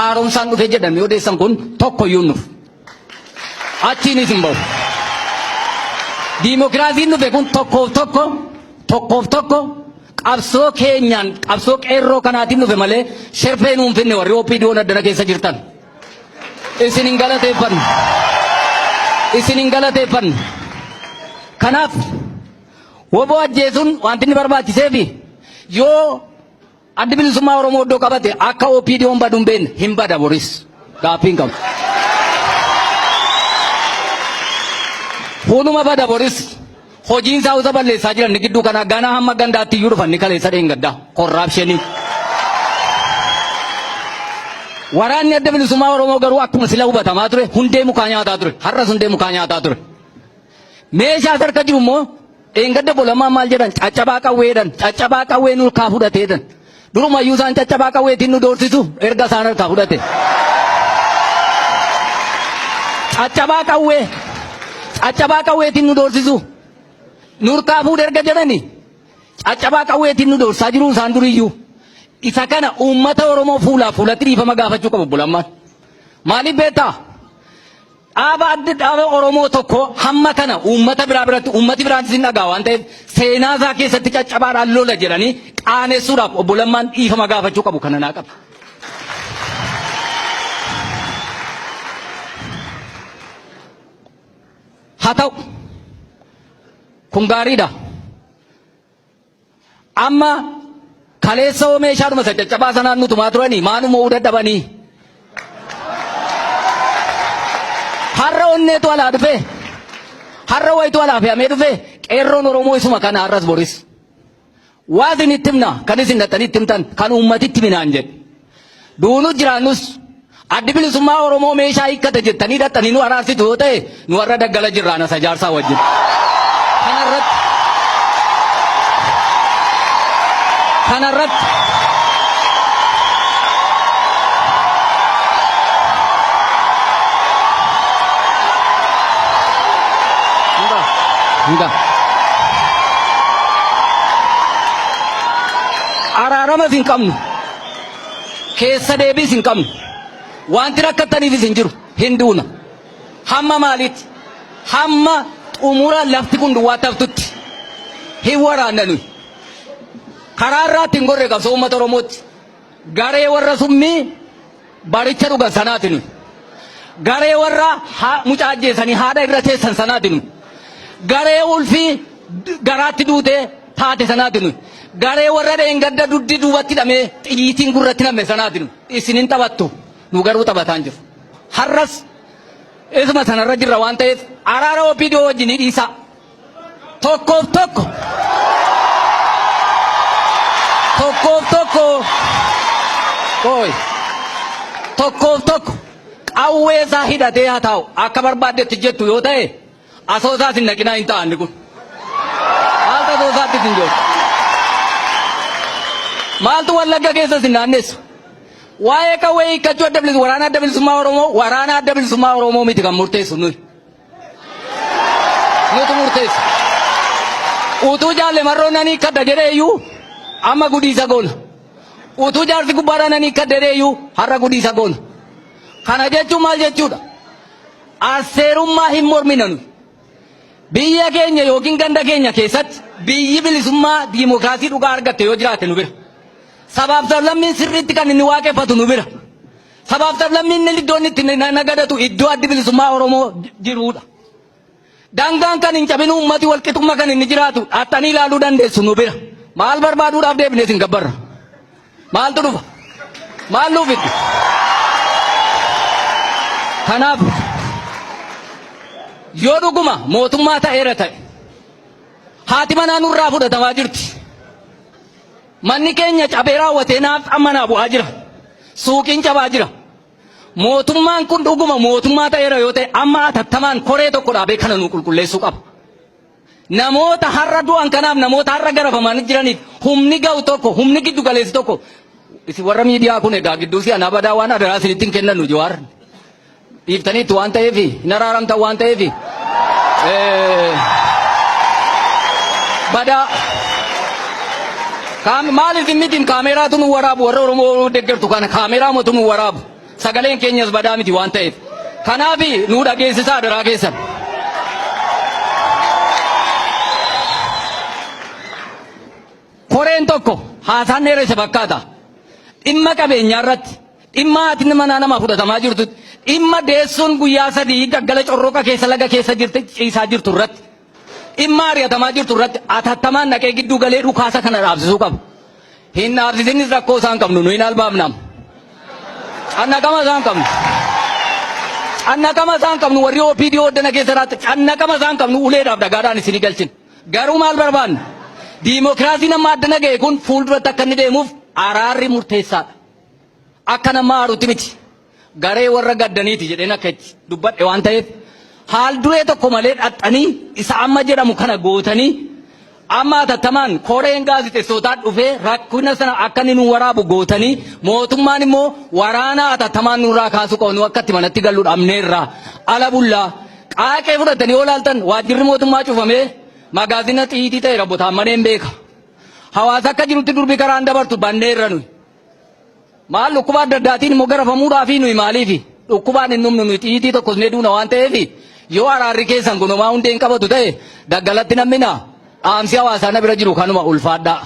haaromsaan dhufee jedhamee odeessan kun tokko iyyuu nuuf achiinis hin bahu. Diimokiraasiin dhufe kun tokkoof tokko qabsoo keenyaan qabsoo qeerroo kanaatiin dhufe malee sherfee nuun finne warri OPDO'n addana keessa jirtan. Isin hin galateeffanne. Kanaaf woboo ajjeesuun wanti inni barbaachiseefi yoo addi bilisummaa Oromoo iddoo qabate akka OPDO'n badu hin beekne hin bada boris gaaffiin qabu. Hunuma bada boris hojiin isaa usa balleessaa jiran ni gidduu kana ganaa hamma gandaatti iyyuu dhufan ni kaleessa dheengaddaa korraapshinii. Waraanni adda bilisummaa Oromoo garuu akkuma sila hubatamaa ture hundee mukaa nyaataa ture har'as hundee mukaa nyaataa ture. Meeshaa harka jiru immoo dheengadda bolamaa maal jedhan caccabaa qawwee nurkaa fudhateedhan. Durumayyuu isaan caccabaa qawweetiin nu doorsisu erga isaan harkaa fudhate. Caccabaa qawweetiin nu doorsisu nurkaa fuudhe erga jedhani caccabaa qawweetiin nu doorsaa jiru isaan duriyyuu. Isa kana uummata Oromoo fuulatti dhiifama gaafachuu qabu bulammaan. Maaliif beektaa? Dhaaba Oromoo tokko hamma kana uummata biraa biratti uummati biraattis hin dhagaa waan ta'eef seenaa isaa keessatti caccabaadhaan lola jedhanii qaanessuudhaaf obbo Lammaan dhiifama gaafachuu qabu kana naa qaba. Haa ta'u kun gaariidha. Amma kaleessa meeshaadhuma isa caccabaa sanaan nutumaa turanii maanuma dadhabanii. Har'a onneetu alaa dhufe har'a wayitu alaa fe'amee dhufe qeerroon Oromoo isuma kana har'as boris waa isin itti himna kan isin dhattanii itti himtan kan uummatitti minaan jedhe duunu jiraannus addi bilisummaa Oromoo meeshaa hiikkata jettanii dhattanii nu araarsitu yoo ta'e nu warra daggala jirraan asa jaarsaa wajjin kanarratti araaramas hin qabnu keessa deebiis hin qabnu wanti rakkattaniifis hin jiru hin duuna hamma maaliitti hamma xumura lafti kun duwwaatti haftutti hin waraanna nuyi karaa irraatti hin gorre qabsoo uummata Oromootti garee warra summii baricha dhugan sanaati nuyi garee warra mucaa ajjeesanii haadha irra teessan sanaati nuyi garee ulfii garaatti duute taate sanaati nuyi garee warra dheengadda duddi duubatti hidhamee xiyyiitiin gurratti namne sanaati nuyi isinin taphattu nu garuu taphataan jiru har'as isuma sanarra jirra waan ta'eef araara OPDO wajjin dhiisa tokkoof tokko qawwee isaa hidhatee haa taa'u akka barbaaddetti jettu yoo ta'e asoosaas hin naqinaa hin ta'anni kun maaltu asoosaattis hin jiru maaltu wallagga keessas hin naannessu waa'ee qawwee hiikkachuu waraana adda bilisummaa Oromoo miti kan murteessu nuti murteessu utuu jaalle marroo nanii kadda jedheeyyuu amma gudiisa goona utuu jaarsi gubbaadhaa nanii kadda jedheeyyuu har'a gudiisa goona kana jechuun maal jechuudha arseerummaa hin mormina nuti biyya keenya yookiin ganda keenya keessatti biyyi bilisummaa diimokiraasii dhugaa argatte yoo jiraate nu bira sabaaf sablammiin sirriitti kan inni waaqeffatu nu bira sabaaf sablammiin inni iddoon itti nagadatu iddoo addi bilisummaa Oromoo jiruudha dangaan kan hin cabinu ummati walqixummaa kan inni jiraatu dhattanii ilaaluu dandeessu nu bira maal barbaaduudhaaf deebinee isin gabbarra maaltu dhufa maal nuuf iddu kanaaf yoo dhuguma mootummaa ta'eera ta'e haati manaa nurraa fudhatamaa jirti manni keenya cabee raawwatee naaf ammanaa bu'aa jira suuqiin cabaa jira mootummaan kun dhuguma mootummaa ta'eera yoo ta'e amma atattamaan koree tokko dhaabee kana nu qulqulleessuu qaba namoota har'a du'an kanaaf namoota har'a garafaman jiraniif humni ga'u tokko humni giddu galeessi tokko isin warra miidiyaa kun egaa gidduu si anaa badaa waan adaraa isinitti hin kennan nu jawaar dhiiftaniitti waan ta'eef hin araaramtan waan ta'eef badaa maaliif mitiin kaameraatu nu waraabu warra Oromoo deeggartu kana kaameraa mootu nu waraabu sagaleen keenyas badaa miti waan ta'eef. Kanaafi nu dhageessisaa daraa keessan. Koreen tokko haasaan dheeressa fakkaata. Dhimma qabeenyaa irratti, dhimma ati nama fudhatamaa jirtu, dhimma deessuun guyyaa sadii gaggala corroqa keessa laga keessa jirte ciisaa jirtu irratti, dhimma ari'atamaa jirtu irratti atattamaan naqee gidduu galee dhukaasa kana dhaabsisuu qabu. Hin dhaabsisinis rakkoo isaan qabnu nu hin albaafnaam. Cannaqama isaan qabnu. Cannaqama isaan qabnu warri OPDO hoddana keessa jiraatti cannaqama isaan qabnu uleedhaaf dhagaadhaan isin galchin. Garuu maal barbaanna? Diimokiraasiin amma addana ga'e kun fuulduratti akka inni deemuuf araarri murteessaadha. Akka nama haaruutti miti. Garee warra gaddaniiti jedheen akka itti dubbadhe waan ta'eef haal duree tokko malee dhaxxanii isa amma jedhamu kana gootanii amma atattamaan koreen gaazexeessootaa dhufee rakkina sana akka inni nu waraabu gootanii mootummaan immoo waraana atattamaan nurraa kaasuu qabnu akka itti manatti gallu dhabneerraa ala bullaa qaaqee fudhatanii yoo laaltan waajjirri mootummaa cufamee magaazina xiitii ta'e rabbotaan maneen beeka. Hawaasa akka jirutti durbi karaan dabartu banneerra nuyi. Maal dhukkuba adda addaatiin immoo garafamuudhaaf nuyi maaliifi dhukkubaan hin dhumnu nuyi xiitii tokkos ne duuna waan ta'eef yoo araarri keessan kunumaa hundeen qabatu ta'e daggalatti nammina dhaamsi hawaasaa na bira jiru kanuma ulfaadhaa.